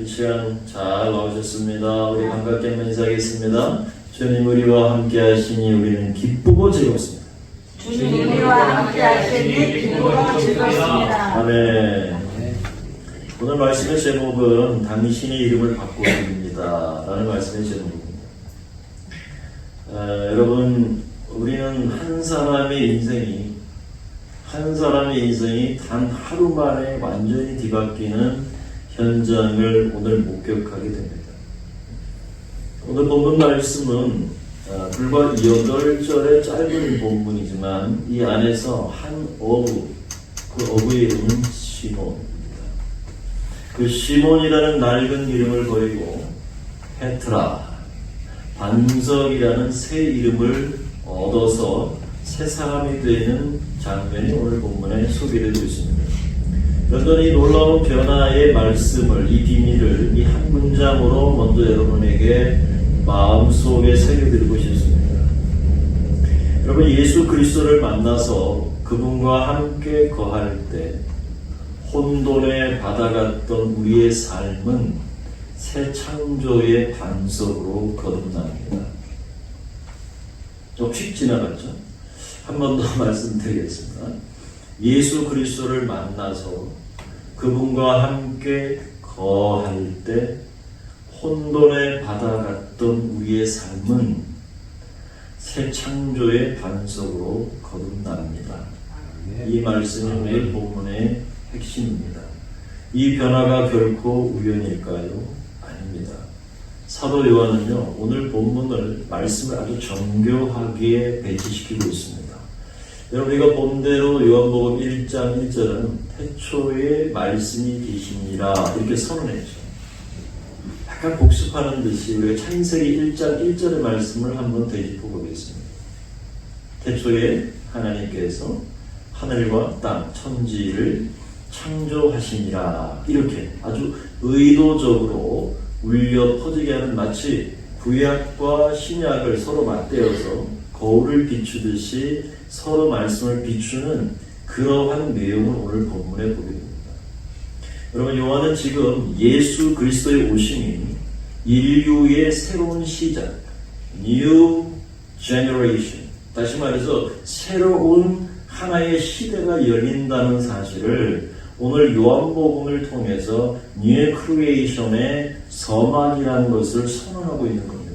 시간 잘 나오셨습니다. 우리 반갑게 인사하겠습니다. 주님 우리와 함께 하시니 우리는 기쁘고 즐겁습니다. 주님 우리와 함께 하시니 기쁘고 즐겁습니다. 아멘. 오늘 말씀의 제목은 당신의 이름을 바꾸기입니다 라는 말씀의 제목입니다. 여러분, 우리는 한 사람의 인생이 단 하루 만에 완전히 뒤바뀌는 현장을 오늘 목격하게 됩니다. 오늘 본문 말씀은 불과 8절의 짧은 본문이지만 이 안에서 한 어부, 그 어부의 이름은 시몬입니다. 그 시몬이라는 낡은 이름을 버리고 페트라, 반석이라는 새 이름을 얻어서 새 사람이 되는 장면이 오늘 본문에 소개되고 있습니다. 여러분이 놀라운 변화의 말씀을, 이 비밀을 이 한 문장으로 먼저 여러분에게 마음속에 새겨드리고 싶습니다. 여러분, 예수 그리스도를 만나서 그분과 함께 거할 때 혼돈에 받아갔던 우리의 삶은 새 창조의 반석으로 거듭납니다. 좀 휙 지나갔죠? 한 번 더 말씀드리겠습니다. 예수 그리스도를 만나서 그분과 함께 거할 때 혼돈에 받아갔던 우리의 삶은 새 창조의 반석으로 거듭납니다. 이 말씀이 오늘 본문의 핵심입니다. 이 변화가 결코 우연일까요? 아닙니다. 사도 요한은요, 오늘 본문을 말씀을 아주 정교하게 배치시키고 있습니다. 여러분, 우리가 본대로 요한복음 1장 1절은 태초에 말씀이 계시니라 이렇게 선언했죠. 약간 복습하는 듯이 우리가 창세기 1장 1절의 말씀을 한번 되짚어 보겠습니다. 태초에 하나님께서 하늘과 땅, 천지를 창조하시니라 이렇게 아주 의도적으로 울려 퍼지게 하는, 마치 구약과 신약을 서로 맞대어서 거울을 비추듯이 서로 말씀을 비추는 그러한 내용을 오늘 본문에 보게 됩니다. 여러분, 요한은 지금 예수 그리스도의 오심이 인류의 새로운 시작, New Generation, 다시 말해서 새로운 하나의 시대가 열린다는 사실을 오늘 요한복음을 통해서 New Creation의 서막이라는 것을 선언하고 있는 겁니다.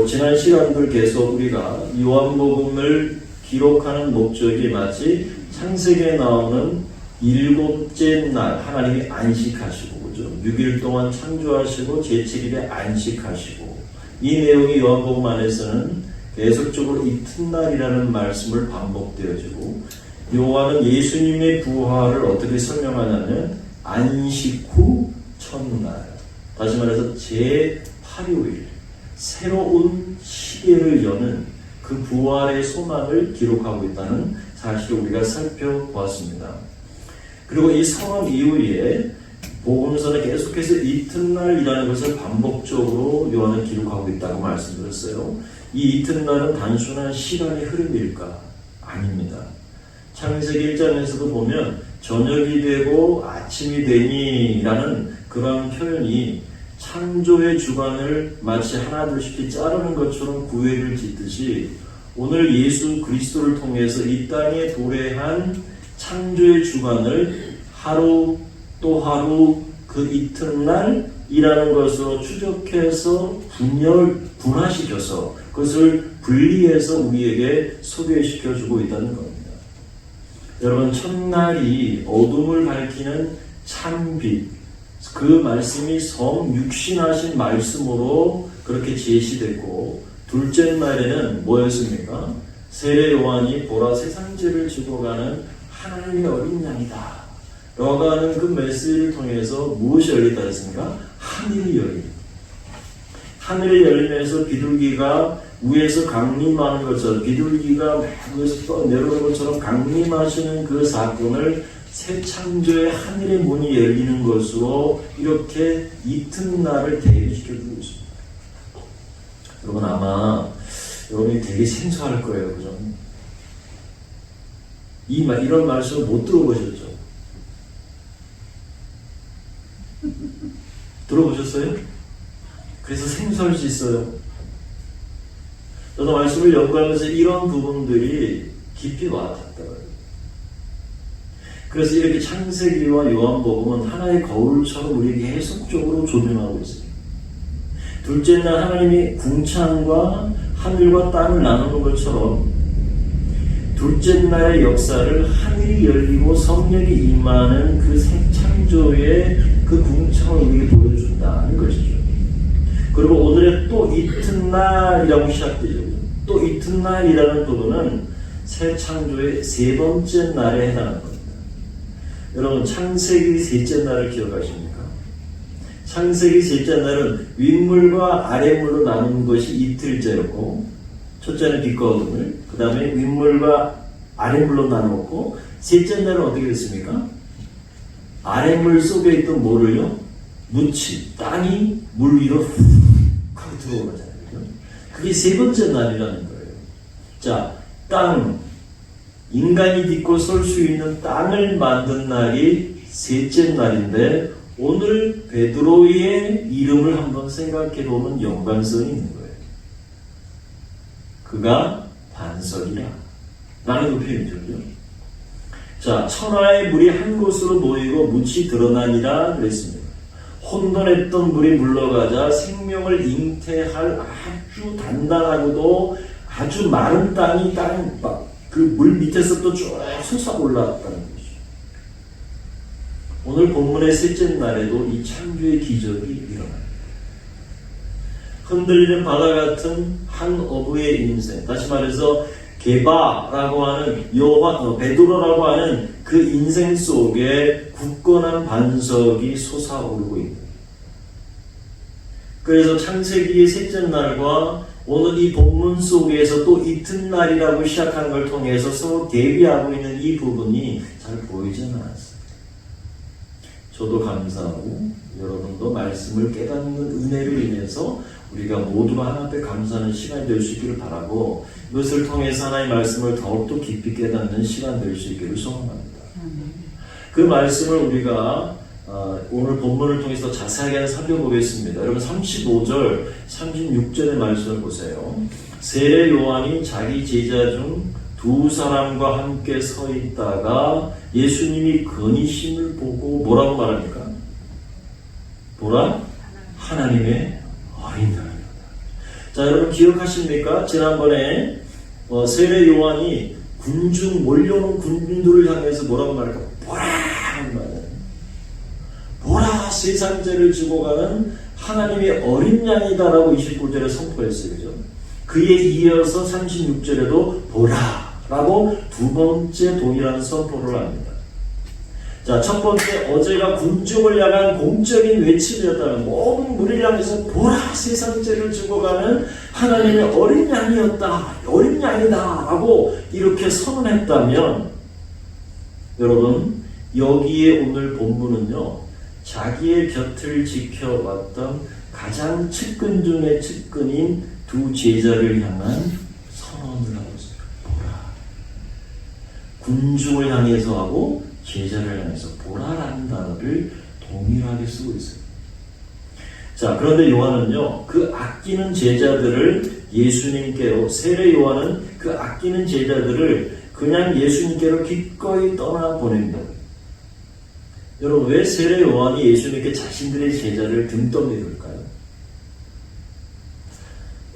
지난 시간들 계속 우리가 요한복음을 기록하는 목적이 마치 창세기에 나오는 7째 날 하나님이 안식하시고, 그죠? 6일 동안 창조하시고 제7일에 안식하시고, 이 내용이 요한복음 안에서는 계속적으로 이튿날이라는 말씀을 반복되어지고, 요한은 예수님의 부활을 어떻게 설명하냐면 안식 후 첫날, 다시 말해서 제8요일 새로운 시대를 여는 그 부활의 소망을 기록하고 있다는 사실을 우리가 살펴보았습니다. 그리고 이 상황 이후에 복음서는 계속해서 이튿날이라는 것을 반복적으로 요한은 기록하고 있다고 말씀드렸어요. 이 이튿날은 단순한 시간의 흐름일까? 아닙니다. 창세기 1장에서도 보면 저녁이 되고 아침이 되니라는 그러한 표현이 창조의 주관을 마치 하나둘씩 자르는 것처럼 구애를 짓듯이 오늘 예수 그리스도를 통해서 이 땅에 도래한 창조의 주관을 하루 또 하루 그 이튿날이라는 것으로 추적해서 분화시켜서 그것을 분리해서 우리에게 소개시켜주고 있다는 겁니다. 여러분, 첫날이 어둠을 밝히는 참빛, 그 말씀이 성육신하신 말씀으로 그렇게 제시됐고, 둘째 날에는 뭐였습니까? 세례 요한이 보라 세상죄를 지고 가는 하나님의 어린 양이다 라고 하는 그 메시지를 통해서 무엇이 열리다 했습니까? 하늘이 열립니다. 하늘이 열리면서 비둘기가 위에서 강림하는 것처럼, 비둘기가 위에서 떠내려오는 것처럼 강림하시는 그 사건을 새 창조의 하늘의 문이 열리는 것으로 이렇게 이튿날을 대비시켜주고 있습니다. 여러분, 아마 여러분이 되게 생소할 거예요. 그죠? 이런 말씀을 못 들어보셨죠? 수 있어요. 저도 말씀을 연구하면서 이런 부분들이 깊이 와닿더라고요. 그래서 이렇게 창세기와 요한복음은 하나의 거울처럼 우리에게 계속적으로 조명하고 있습니다. 둘째 날 하나님이 궁창과 하늘과 땅을 나누는 것처럼 둘째 날의 역사를 하늘이 열리고 성령이 임하는 그 새 창조의 그 궁창을 우리에게 보여준다는 것이죠. 그리고 오늘의 또 이튿날이라고 시작되죠. 또 이튿날이라는 부분은 새 창조의 세 번째 날에 해당하는 겁니다. 여러분 창세기 셋째 날을 기억하십니까? 창세기 셋째 날은 윗물과 아랫물로 나눈 것이 이틀째였고 첫째는 빛과 어둠을, 그 다음에 윗물과 아랫물로 나누었고 셋째 날은 어떻게 됐습니까? 아랫물 속에 있던 뭐를요? 묻히, 땅이 물 위로 훅 하고 들어오잖아요. 그게 세 번째 날이라는 거예요. 자, 땅, 인간이 딛고 설 수 있는 땅을 만든 날이 셋째 날인데 오늘 베드로의 이름을 한번 생각해 보면 연관성이 있는 거예요. 그가 반석이라 라는 그 표현이죠. 자, 천하의 물이 한 곳으로 모이고 묻이 드러나니라 그랬습니다. 혼돈했던 물이 물러가자 생명을 잉태할 아주 단단하고도 아주 마른 땅이 그 물 밑에서부터 쭉 솟아 올라왔다는 것이죠. 오늘 본문의 셋째 날에도 이 창조의 기적이 일어납니다. 흔들리는 바다 같은 한 어부의 인생, 다시 말해서 게바라고 하는 베드로라고 하는 그 인생 속에 굳건한 반석이 솟아오르고 있는. 그래서 창세기의 셋째 날과 오늘 이 본문 속에서 또 이튿날이라고 시작하는 걸 통해서 서로 대비하고 있는 이 부분이 잘 보이지는 않았어요. 저도 감사하고 여러분도 말씀을 깨닫는 은혜를 인해서 우리가 모두가 하나님 앞에 감사하는 시간이 될 수 있기를 바라고 이것을 통해서 하나님의 말씀을 더욱더 깊이 깨닫는 시간 될 수 있기를 소원합니다. 그 말씀을 우리가 오늘 본문을 통해서 자세하게 살펴보겠습니다. 여러분 35절, 36절의 말씀을 보세요. 세례 요한이 자기 제자 중 두 사람과 함께 서 있다가 예수님이 건의심을 보고 뭐라고 말합니까? 보라, 하나님의 어린 양이다. 자, 여러분 기억하십니까? 지난번에 세례 요한이 몰려오는 군중들을 향해서 뭐라고 말할까? 보라! 하는 말이에요. 보라! 세상죄를 지고 가는 하나님의 어린 양이다라고 29절에 선포했어요. 그죠? 그에 이어서 36절에도 보라! 라고 두 번째 동일한 선포를 합니다. 자, 첫 번째, 어제가 군중을 향한 공적인 외침이었다면 모든 무리를 향해서 보라! 세상죄를 지고 가는 하나님의 어린 양이었다. 어린 양이다. 라고 이렇게 선언했다면 여러분, 여기에 오늘 본문은요, 자기의 곁을 지켜왔던 가장 측근 중의 측근인 두 제자를 향한 선언을 하고 있어요. 보라. 군중을 향해서 하고 제자를 향해서 보라라는 단어를 동일하게 쓰고 있어요. 자, 그런데 요한은요, 그 아끼는 제자들을 예수님께로, 세례 요한은 그 아끼는 제자들을 그냥 예수님께로 기꺼이 떠나보냅니다. 여러분, 왜 세례 요한이 예수님께 자신들의 제자를 등 떠밀을까요?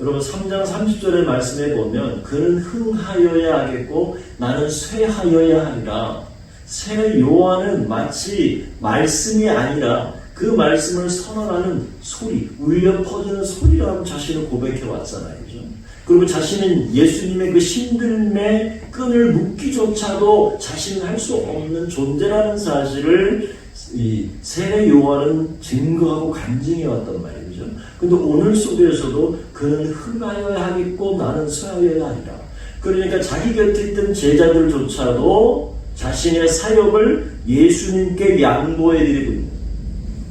여러분 3장 30절의 말씀에 보면 그는 흥하여야 하겠고 나는 쇠하여야 하리라. 세례 요한은 마치 말씀이 아니라 그 말씀을 선언하는 소리, 울려 퍼지는 소리라고 자신을 고백해 왔잖아요. 그죠? 그리고 자신은 예수님의 그 신들매 끈을 묶기조차도 자신은 할 수 없는 존재라는 사실을 이 세례 요한은 증거하고 간증해 왔단 말이죠. 근데 오늘 속에서도 그는 흥하여야 하겠고 나는 쇠하여야 하리라. 그러니까 자기 곁에 있던 제자들조차도 자신의 사역을 예수님께 양보해 드리고 있는,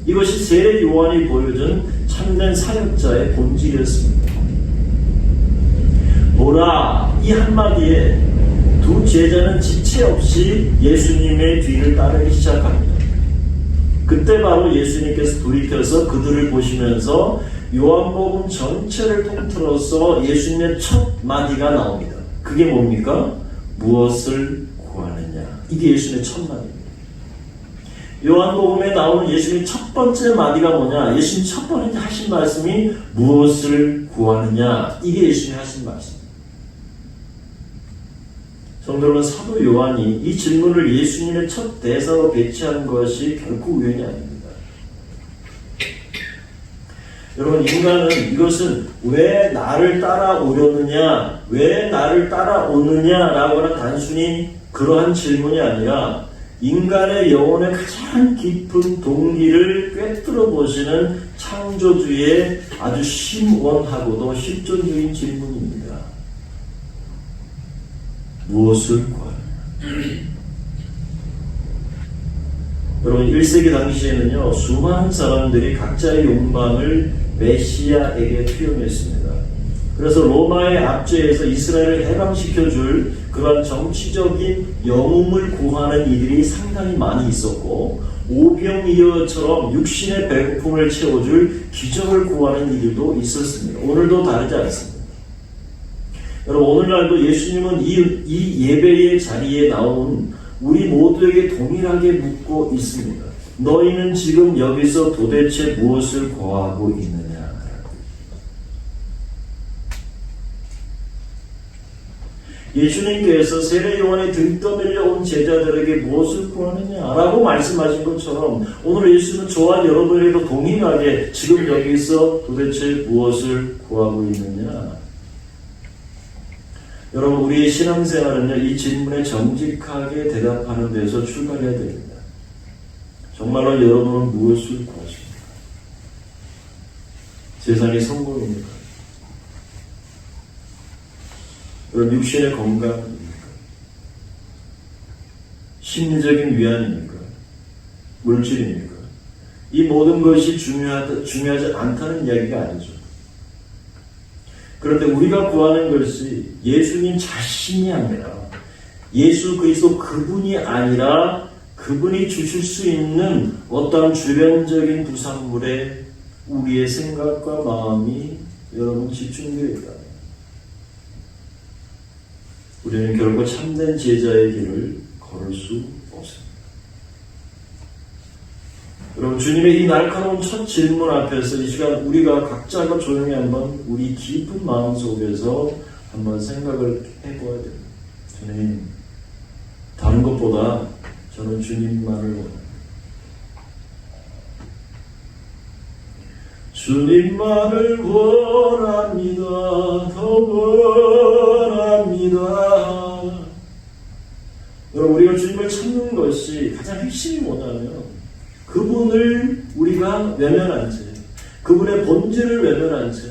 이것이 세례 요한이 보여준 참된 사역자의 본질이었습니다. 보라, 이 한마디에 두 제자는 지체 없이 예수님의 뒤를 따르기 시작합니다. 그때 바로 예수님께서 돌이켜서 그들을 보시면서 요한복음 전체를 통틀어서 예수님의 첫 마디가 나옵니다. 그게 뭡니까? 무엇을 구하느냐. 이게 예수님의 첫 마디입니다. 요한복음에 나오는 예수님의 첫 번째 마디가 뭐냐? 예수님 첫 번째 하신 말씀이 무엇을 구하느냐. 이게 예수님이 하신 말씀입니다. 성도 여러분, 사도 요한이 이 질문을 예수님의 첫 대사로 배치한 것이 결코 우연이 아닙니다. 여러분, 인간은 이것은 왜 나를 따라오려느냐, 왜 나를 따라오느냐라고 하는 단순히 그러한 질문이 아니라 인간의 영혼의 가장 깊은 동기를 꿰뚫어 보시는 창조주의 아주 심원하고도 실존적인 질문입니다. 무엇을 구하느냐? 여러분, 1세기 당시에는요, 수많은 사람들이 각자의 욕망을 메시아에게 투영했습니다. 그래서 로마의 압제에서 이스라엘을 해방시켜줄 그러한 정치적인 영웅을 구하는 이들이 상당히 많이 있었고, 오병이어처럼 육신의 배고픔을 채워줄 기적을 구하는 이들도 있었습니다. 오늘도 다르지 않습니다. 여러분, 오늘날도 예수님은 이 예배의 자리에 나온 우리 모두에게 동일하게 묻고 있습니다. 너희는 지금 여기서 도대체 무엇을 구하고 있느냐? 예수님께서 세례 요한의 등 떠밀려 온 제자들에게 무엇을 구하느냐라고 말씀하신 것처럼 오늘 예수는 저와 여러분에게도 동일하게 지금 여기서 도대체 무엇을 구하고 있느냐? 여러분, 우리의 신앙생활은요, 이 질문에 정직하게 대답하는 데서 출발해야 됩니다. 정말로 여러분은 무엇을 구하십니까? 세상의 성공입니까? 여러분, 육신의 건강입니까? 심리적인 위안입니까? 물질입니까? 이 모든 것이 중요하지 않다는 이야기가 아니죠. 그런데 우리가 구하는 것이 예수님 자신이 아니라 예수 그리스도 그분이 아니라 그분이 주실 수 있는 어떠한 주변적인 부산물에 우리의 생각과 마음이 여러분 집중되어 있다. 우리는 결코 참된 제자의 길을 걸을 수 없습니다. 여러분, 주님의 이 날카로운 첫 질문 앞에서 이 시간 우리가 각자가 조용히 한번 우리 깊은 마음 속에서 한번 생각을 해봐야 됩니다. 주님, 다른 것보다 저는 주님만을 원합니다. 주님만을 원합니다. 더 원합니다. 여러분, 우리가 주님을 찾는 것이 가장 핵심이 뭐냐면 그분을 우리가 외면한 채, 그분의 본질을 외면한 채,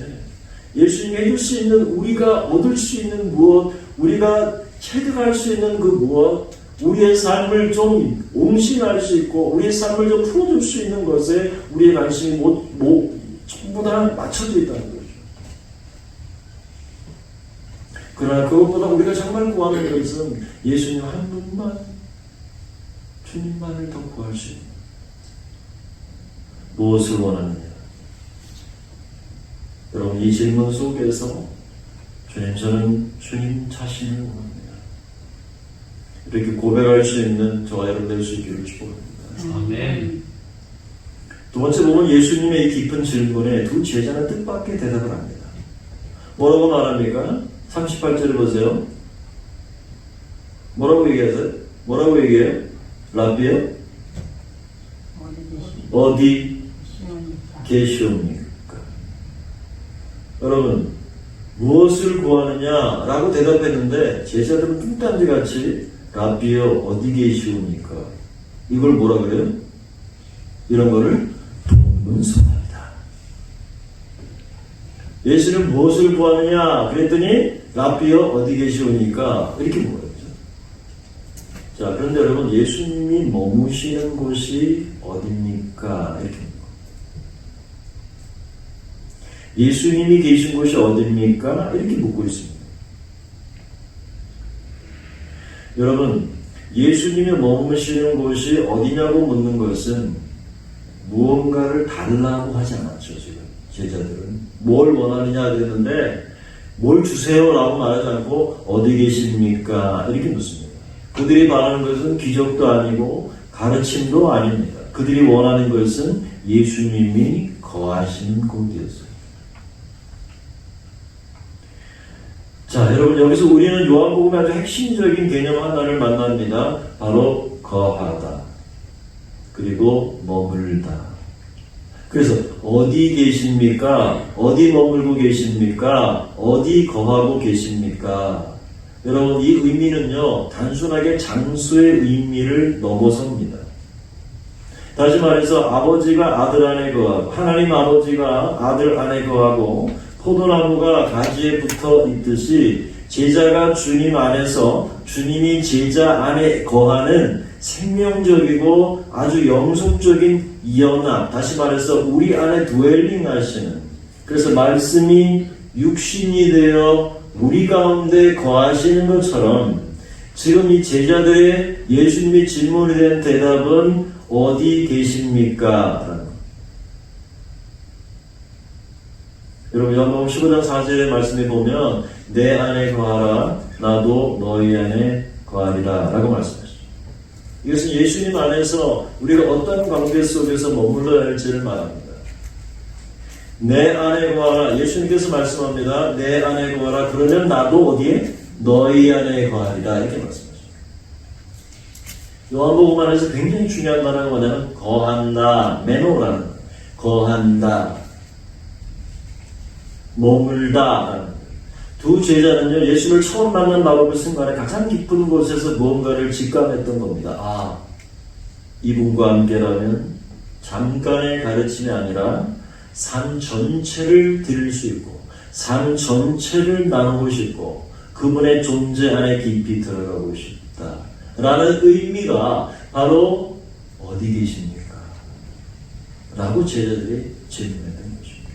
예수님이 해줄 수 있는, 우리가 얻을 수 있는 무엇, 우리가 체득할 수 있는 그 무엇, 우리의 삶을 좀 옹신할 수 있고, 우리의 삶을 좀 풀어줄 수 있는 것에 우리의 관심이 전부 다 맞춰져 있다는 거죠. 그러나 그것보다 우리가 정말 구하는 것은 예수님 한 분만, 주님만을 더 구할 수 있는. 무엇을 원하느냐? 여러분, 이 질문 속에서 주님, 저는 주님 자신을 원합니다. 이렇게 고백할 수 있는 저와 여러분 될 수 있기를 축복합니다. 아멘. 두 번째 보면 예수님의 이 깊은 질문에 두 제자는 뜻밖의 대답을 합니다. 뭐라고 말합니까? 38절을 보세요. 뭐라고 얘기하세요? 뭐라고 얘기해요? 라비요? 어디 계시옵니까? 여러분, 무엇을 구하느냐라고 대답했는데 제자들은 뚱딴지같이 라비요 어디 계시옵니까? 이걸 뭐라 그래요? 이런 거를 동문서답이다. 예수는 무엇을 구하느냐 그랬더니 라비요 어디 계시옵니까? 이렇게 물어요. 자, 그런데 여러분, 예수님이 머무시는 곳이 어딥니까? 이렇게 묻고. 예수님이 계신 곳이 어딥니까? 이렇게 묻고 있습니다. 여러분, 예수님이 머무시는 곳이 어디냐고 묻는 것은 무언가를 달라고 하지 않았죠, 지금. 제자들은 뭘 원하느냐 그랬는데 뭘 주세요라고 말하지 않고 어디 계십니까? 이렇게 묻습니다. 그들이 바라는 것은 기적도 아니고 가르침도 아닙니다. 그들이 원하는 것은 예수님이 거하시는 곳이었어요. 자, 여러분 여기서 우리는 요한복음의 아주 핵심적인 개념 하나를 만납니다. 바로 거하다. 그리고 머물다. 그래서 어디 계십니까? 어디 머물고 계십니까? 어디 거하고 계십니까? 여러분 이 의미는요 단순하게 장소의 의미를 넘어섭니다. 다시 말해서 아버지가 아들 안에 거하고 하나님 아버지가 아들 안에 거하고 포도나무가 가지에 붙어 있듯이 제자가 주님 안에서 주님이 제자 안에 거하는 생명적이고 아주 영속적인 연합, 다시 말해서 우리 안에 드웰링 하시는, 그래서 말씀이 육신이 되어 우리 가운데 거하시는 것처럼 지금 이 제자들의 예수님이 질문에 대한 대답은 어디 계십니까? 여러분 요한복음 15장 4절의 말씀에 보면 내 안에 거하라 나도 너희 안에 거하리라 라고 말씀하시죠. 이것은 예수님 안에서 우리가 어떤 관계 속에서 머물러야 할지를 말합니다. 내 안에 거하라. 예수님께서 말씀합니다. 내 안에 거하라. 그러면 나도 어디에? 너희 안에 거하리라. 이렇게 말씀하십니다. 요한복음 안에서 굉장히 중요한 단어가 뭐냐면 거한다. 메노라는 거예요. 거한다. 머물다. 두 제자는요, 예수를 처음 만난 바로 그 순간에 가장 깊은 곳에서 무언가를 직감했던 겁니다. 아, 이분과 함께라면 잠깐의 가르침이 아니라 삶 전체를 들을 수 있고, 삶 전체를 나누고 싶고, 그분의 존재 안에 깊이 들어가고 싶다. 라는 의미가 바로 어디 계십니까? 라고 제자들이 질문했던 것입니다.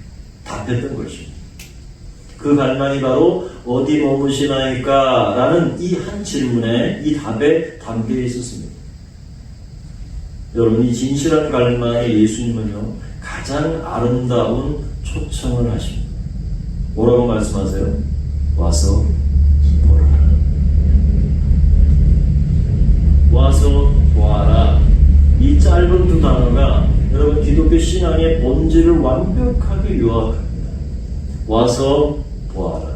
답했던 것입니다. 그 갈망이 바로 어디 머무시나이까? 라는 이 한 질문에 이 답에 담겨 있었습니다. 여러분, 이 진실한 갈망에 예수님은요, 가장 아름다운 초청을 하십니다. 뭐라고 말씀하세요? 와서 보라. 와서 보아라. 이 짧은 두 단어가 여러분 기독교 신앙의 본질을 완벽하게 요약합니다. 와서 보아라.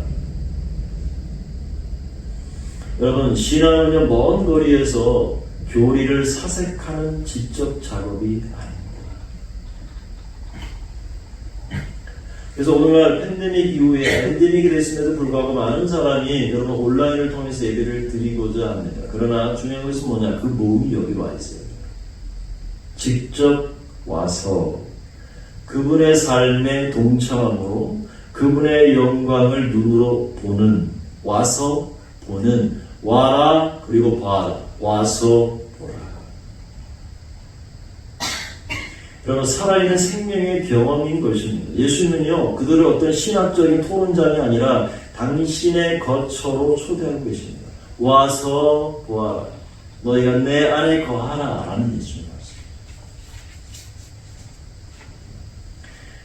여러분 신앙은요 먼 거리에서 교리를 사색하는 지적 작업이 아닙니다. 그래서 오늘날 팬데믹 이후에 엔데믹이 됐음에도 불구하고 많은 사람이 여러분 온라인을 통해서 예배를 드리고자 합니다. 그러나 중요한 것은 뭐냐? 그 모험이 여기로 와 있어요. 직접 와서 그분의 삶에 동참함으로 그분의 영광을 눈으로 보는, 와서 보는, 와라 그리고 봐라, 와서 보라. 여러분 살아있는 생명의 경험인 것입니다. 예수님은요 그들을 어떤 신학적인 토론장이 아니라 당신의 거처로 초대한 것입니다. 와서 보아라. 너희가 내 안에 거하라 라는 예수님.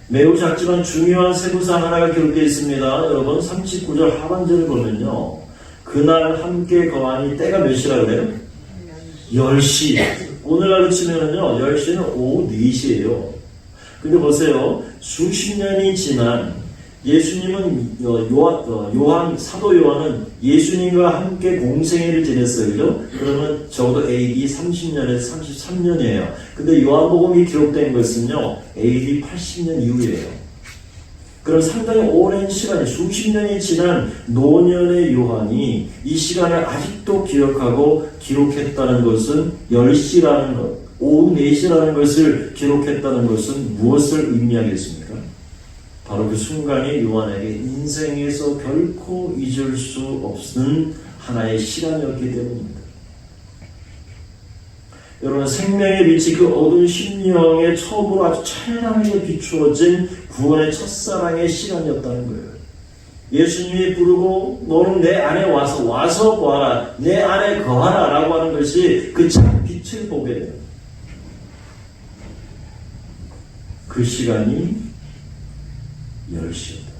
매우 작지만 중요한 세부사항 하나가 기록되어 있습니다. 여러분 39절 하반절을 보면요. 그날 함께 거하니 때가 몇 시라 그래요? 10시. 오늘날로 치면은요 10시는 오후 4시예요. 근데 보세요. 수십 년이 지난 예수님은 사도 요한은 예수님과 함께 공생애를 지냈어요. 그죠? 그러면 적어도 AD 30년에서 33년이에요. 근데 요한복음이 기록된 것은요, AD 80년 이후예요. 그럼 상당히 오랜 시간이, 수십 년이 지난 노년의 요한이 이 시간을 아직도 기억하고 기록했다는 것은 10시라는 것, 오후 4시라는 것을 기록했다는 것은 무엇을 의미하겠습니까? 바로 그 순간이 요한에게 인생에서 결코 잊을 수 없는 하나의 시간이었기 때문입니다. 여러분 생명의 빛이 그 어두운 심령에 처음으로 아주 찬란하게 비추어진 구원의 첫사랑의 시간이었다는 거예요. 예수님이 부르고 너는 내 안에 와서 보아라, 내 안에 거하라 라고 하는 것이 그 참 빛을 보게 돼요. 그 시간이 열시였다.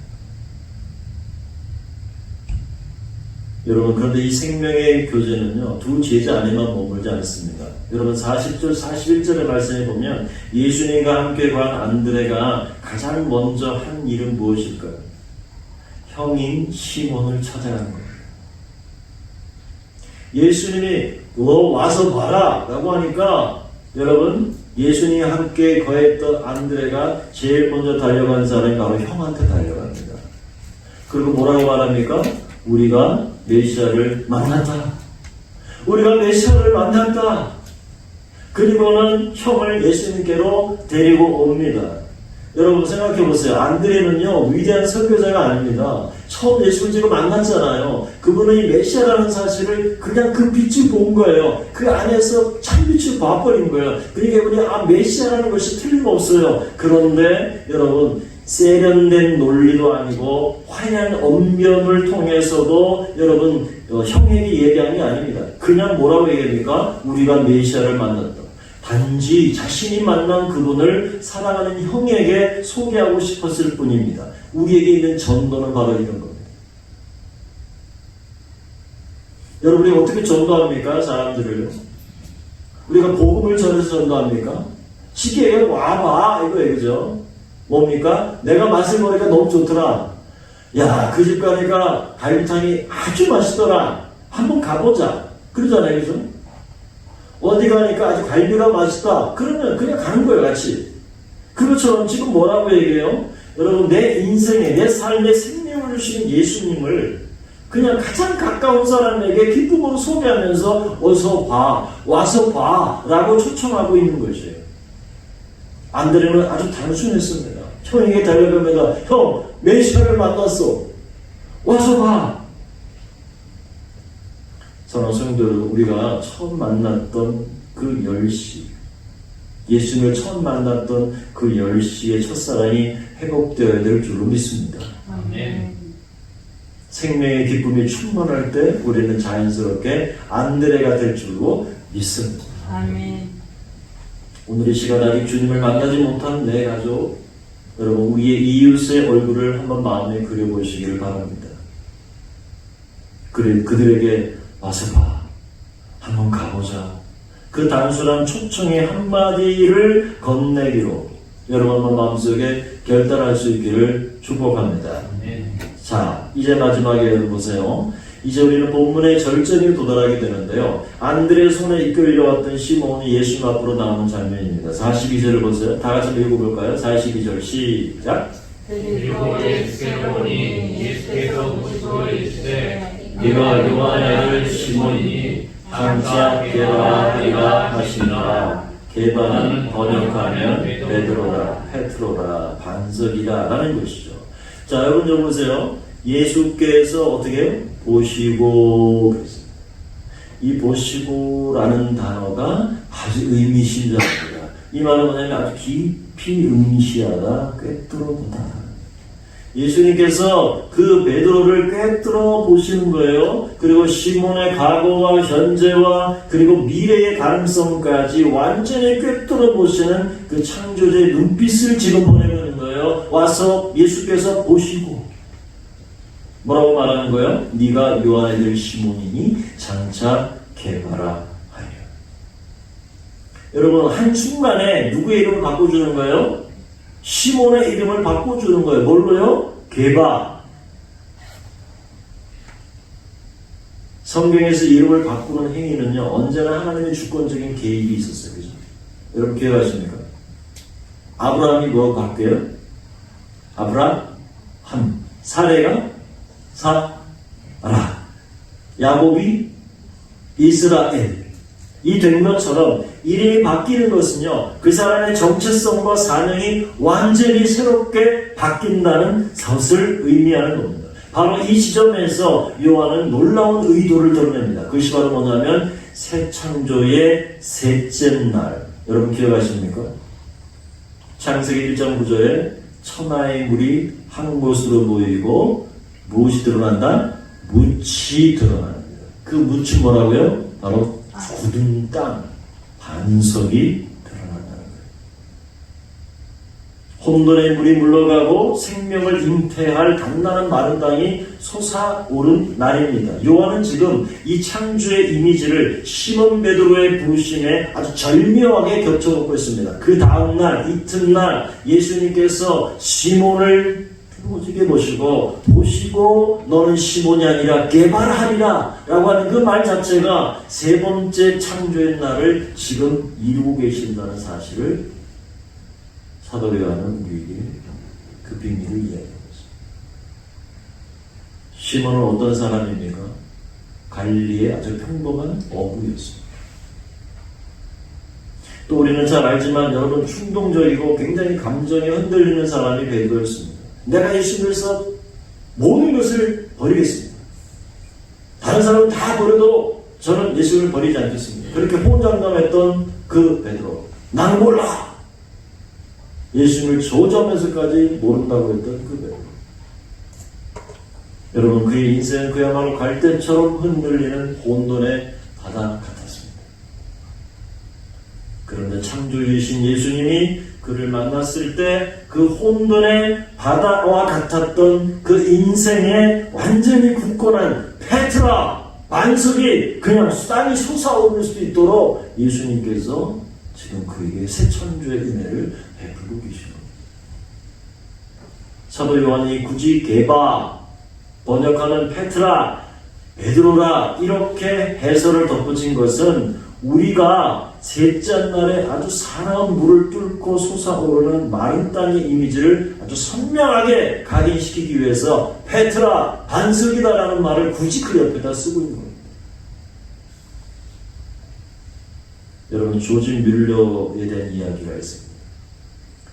여러분, 그런데 이 생명의 교제는요, 두 제자 안에만 머물지 않습니다. 여러분, 40절, 41절의 말씀에 보면 예수님과 함께 간 안드레가 가장 먼저 한 일은 무엇일까요? 형인 시몬을 찾아간 거예요. 예수님이 너 와서 봐라 라고 하니까 여러분, 예수님이 함께 거했던 안드레가 제일 먼저 달려간 사람이 바로 형한테 달려갑니다. 그리고 뭐라고 말합니까? 우리가 메시아를 만났다. 우리가 메시아를 만났다. 그리고는 형을 예수님께로 데리고 옵니다. 여러분 생각해 보세요. 안드레는요, 위대한 선교자가 아닙니다. 처음 예수를 지금 만났잖아요. 그분은 이 메시아라는 사실을 그냥 그 빛을 본 거예요. 그 안에서 참빛을 봐버린 거예요. 그러니까 이분이 메시아라는 것이 틀림없어요. 그런데 여러분, 세련된 논리도 아니고 화려한 언변을 통해서도 여러분 형에게 얘기한 게 아닙니다. 그냥 뭐라고 얘기합니까? 우리가 메시아를 만났다. 단지 자신이 만난 그분을 사랑하는 형에게 소개하고 싶었을 뿐입니다. 우리에게 있는 전도는 바로 이런 겁니다. 여러분이 어떻게 전도합니까? 사람들을. 우리가 복음을 전해서 전도합니까? 쉽게 와봐 이거예요. 그죠? 뭡니까? 내가 맛을 보니까 너무 좋더라. 야, 그 집 가니까 갈비탕이 아주 맛있더라. 한번 가보자. 그러잖아요. 그죠? 어디 가니까 아주 갈비가 맛있다. 그러면 그냥 가는 거예요. 같이. 그것처럼 지금 뭐라고 얘기해요? 여러분, 내 인생에, 내 삶에 생명을 주신 예수님을 그냥 가장 가까운 사람에게 기쁨으로 소개하면서 어서 봐, 와서 봐 라고 초청하고 있는 것이에요. 안드레는 아주 단순했습니다. 형에게 달려갑니다. 형, 메시아를 만났어. 와서 봐. 사랑하는 성도들, 우리가 처음 만났던 그 10시, 예수님을 처음 만났던 그 10시의 첫사랑이 회복되어야 될 줄로 믿습니다. 아멘. 생명의 기쁨이 충만할 때 우리는 자연스럽게 안드레가 될 줄로 믿습니다. 아멘. 오늘 이 시간 아직 주님을 만나지 못한 내 가족, 여러분, 우리의 이웃의 얼굴을 한번 마음에 그려보시기를 바랍니다. 그들에게 와서 봐. 한번 가보자. 그 단순한 초청의 한마디를 건네기로 여러분 한번 마음속에 결단할 수 있기를 축복합니다. 자, 이제 마지막에 여러분 보세요. 이제 우리는 본문의 절정에 도달하게 되는데요. 안드레의 손에 이끌려왔던 시몬이 예수님 앞으로 나오는 장면입니다. 42절을 보세요. 다 같이 읽어볼까요? 42절 시작. 그리고 예수께로 오니 예수께서 묻고 이르시되 네가 요한의 아들 시몬이니 장차 게바리라 하시니라. 게바는 번역하면 베드로라, 페트로라, 반석이라 라는 것이죠. 자, 여러분 좀 보세요. 예수께서 어떻게 해요? 보시고 그랬습니다. 이 보시고라는 단어가 아주 의미심장합니다. 이 말은 뭐냐면 아주 깊이 응시하다, 꿰뚫어보다. 예수님께서 그 베드로를 꿰뚫어 보시는 거예요. 그리고 시몬의 과거와 현재와 그리고 미래의 가능성까지 완전히 꿰뚫어 보시는 그 창조주의 눈빛을 지금 보내는 거예요. 와서 예수께서 보시고 뭐라고 말하는 거예요? 네가 요한의 아들 시몬이니 장차 게바라 하며. 여러분, 한순간에 누구의 이름을 바꿔주는 거예요? 시몬의 이름을 바꿔주는 거예요. 뭘로요? 게바. 성경에서 이름을 바꾸는 행위는요, 언제나 하나님의 주권적인 개입이 있었어요. 그죠? 여러분 기억하십니까? 아브라함이 뭐라고 바뀌어요? 아브라함. 사레가 사라. 야곱이 이스라엘. 이 된 것처럼 이름이 바뀌는 것은요, 그 사람의 정체성과 사명이 완전히 새롭게 바뀐다는 것을 의미하는 겁니다. 바로 이 지점에서 요한은 놀라운 의도를 드러냅니다. 그것이 바로 뭐냐면 새 창조의 셋째 날. 여러분 기억하십니까? 창세기 1장 9절에 천하의 물이 한 곳으로 모이고 무엇이 드러난다? 묻이 드러납니다. 그 묻이 뭐라고요? 바로 굳은 땅, 반석이 드러난다는 거예요. 혼돈의 물이 물러가고 생명을 잉태할 단단한 마른 땅이 솟아오른 날입니다. 요한은 지금 이 창조의 이미지를 시몬 베드로의 부르심에 아주 절묘하게 겹쳐놓고 있습니다. 그 다음날 이튿날 예수님께서 시몬을 오직게 보시고 너는 시몬이 아니라 게바라하리라 라고 하는 그 말 자체가 세 번째 창조의 날을 지금 이루고 계신다는 사실을 사도 요한은 우리에게 그 비밀을 이야기합니다. 시몬은 어떤 사람입니까? 갈릴리의 아주 평범한 어부였습니다. 또 우리는 잘 알지만 여러분 충동적이고 굉장히 감정에 흔들리는 사람이 베드로였습니다. 내가 예수님께서 모든 것을 버리겠습니다. 다른 사람은 다 버려도 저는 예수님을 버리지 않겠습니다. 그렇게 호장담했던 그 베드로, 나는 몰라! 예수님을 조점에서까지 모른다고 했던 그 베드로. 여러분 그의 인생은 그야말로 갈대처럼 흔들리는 혼돈의 바다 같았습니다. 그런데 창조주이신 예수님이 그를 만났을 때 그 혼돈의 바다와 같았던 그 인생에 완전히 굳건한 페트라 반석이 그냥 땅이 솟아오를 수 있도록 예수님께서 지금 그에게 새 창조의 은혜를 베풀고 계신 겁니다. 사도 요한이 굳이 게바 번역하는 페트라 베드로라 이렇게 해설을 덧붙인 것은 우리가 셋째 날에 아주 사나운 물을 뚫고 솟아오르는 마른 땅의 이미지를 아주 선명하게 각인시키기 위해서 페트라 반석이다라는 말을 굳이 그 옆에다 쓰고 있는 겁니다. 여러분 조지 뮬러에 대한 이야기가 있습니다.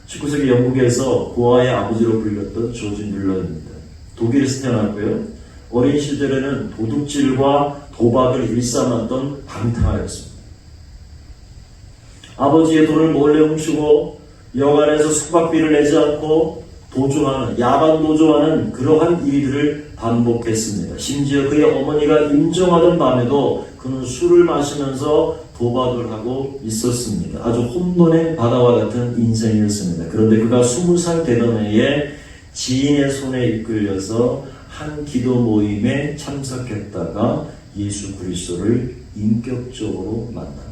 19세기 영국에서 고아의 아버지로 불렸던 조지 뮬러입니다. 독일에서 태어났고요. 어린 시절에는 도둑질과 도박을 일삼았던 방탕하였습니다. 아버지의 돈을 몰래 훔치고 여관에서 숙박비를 내지 않고 야반 도주하는 그러한 일들을 반복했습니다. 심지어 그의 어머니가 임종하던 밤에도 그는 술을 마시면서 도박을 하고 있었습니다. 아주 혼돈의 바다와 같은 인생이었습니다. 그런데 그가 20살 되던 해에 지인의 손에 이끌려서 한 기도 모임에 참석했다가 예수 그리스도를 인격적으로 만납니다.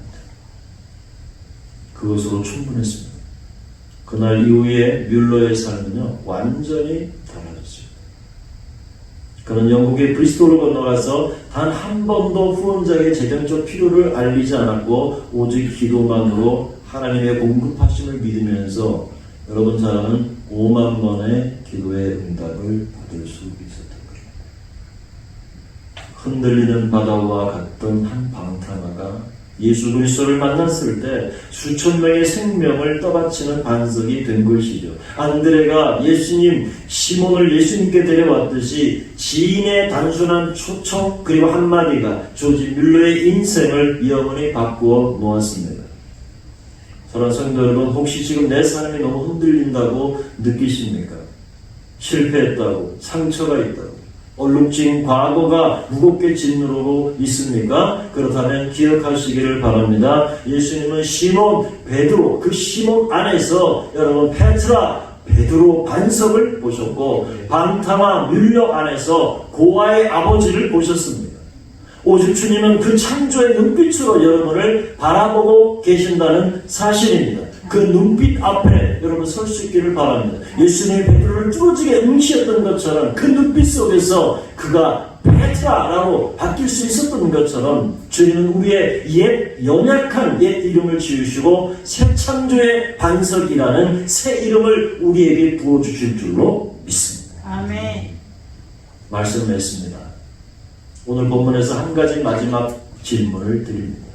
그것으로 충분했습니다. 그날 이후에 뮬러의 삶은요 완전히 달라졌습니다. 그는 영국의 브리스톨로 건너가서 단 한 번도 후원자의 재정적 필요를 알리지 않았고 오직 기도만으로 하나님의 공급하심을 믿으면서 여러분 잘 아는 5만 번의 기도의 응답을 받을 수 있었던 것입니다. 흔들리는 바다와 같던 한 방탕아가 예수 그리스도를 만났을 때 수천 명의 생명을 떠받치는 반석이 된 것이죠. 안드레가 시몬을 예수님께 데려왔듯이 지인의 단순한 초청 그리고 한마디가 조지 뮬러의 인생을 영원히 바꾸어 놓았습니다. 사랑하는 성도 여러분, 혹시 지금 내 삶이 너무 흔들린다고 느끼십니까? 실패했다고, 상처가 있다고, 얼룩진 과거가 무겁게 짓누르고 있습니까? 그렇다면 기억하시기를 바랍니다. 예수님은 시몬 베드로, 그 시몬 안에서 여러분 페트라 베드로 반석을 보셨고 방탕아 뮬러 안에서 고아의 아버지를 보셨습니다. 오직 주님은 그 창조의 눈빛으로 여러분을 바라보고 계신다는 사실입니다. 그 눈빛 앞에 여러분 설 수 있기를 바랍니다. 예수님이 베드로를 뚫어지게 응시했던 것처럼 그 눈빛 속에서 그가 페트라라고 바뀔 수 있었던 것처럼 주님은 우리의 연약한 옛 이름을 지으시고 새 창조의 반석이라는 새 이름을 우리에게 부어주실 줄로 믿습니다. 아멘. 말씀했습니다. 오늘 본문에서 한 가지 마지막 질문을 드립니다.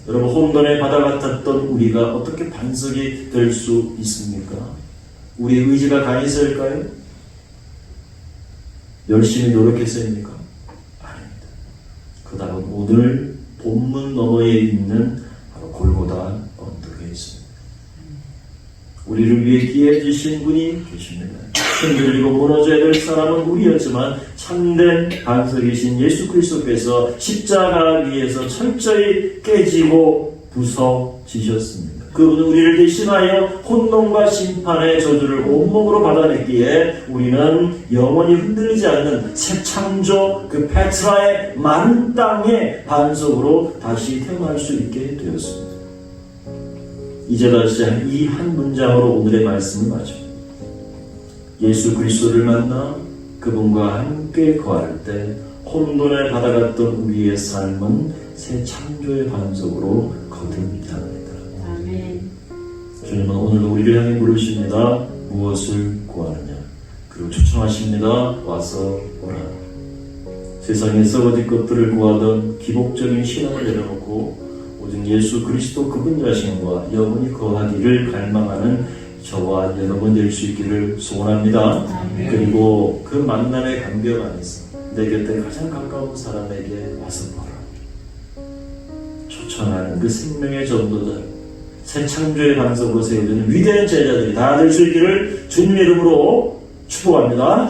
여러분 혼돈의 바다 같았던 우리가 어떻게 반석이 될 수 있습니까? 우리의 의지가 강해서일까요? 열심히 노력해서입니까? 아닙니다. 그 답은 오늘 본문 너머에 있는 바로 골고다 언덕에 있습니다. 우리를 위해 기회해 주신 분이 계십니다. 흔들리고 무너져야 될 사람은 우리였지만 참된 반석이신 예수 그리스도께서 십자가 위에서 철저히 깨지고 부서지셨습니다. 그분은 우리를 대신하여 혼돈과 심판의 저주를 온몸으로 받아냈기에 우리는 영원히 흔들리지 않는 새 창조 그 페트라의 마른 땅의 반석으로 다시 태어날 수 있게 되었습니다. 이제 다시 이 한 문장으로 오늘의 말씀을 마칩니다. 예수 그리스도를 만나 그분과 함께 거할 때 혼돈에 받아갔던 우리의 삶은 새 창조의 반석으로 거듭나게 합니다. 아멘. 주님은 오늘도 우리를 향해 부르십니다. 무엇을 구하느냐? 그리고 초청하십니다. 와서 오라. 세상에 썩어질 것들을 구하던 기복적인 신앙을 내려놓고 오직 예수 그리스도 그분 자신과 영원히 거하기를 갈망하는 저와 여러분 될 수 있기를 소원합니다. 아멘. 그리고 그 만남의 간격 안에서 내 곁에 가장 가까운 사람에게 와서 보라. 초청하는 그 생명의 전도자, 새 창조의 반석으로 세워지는 위대한 제자들이 다 될 수 있기를 주님의 이름으로 축복합니다.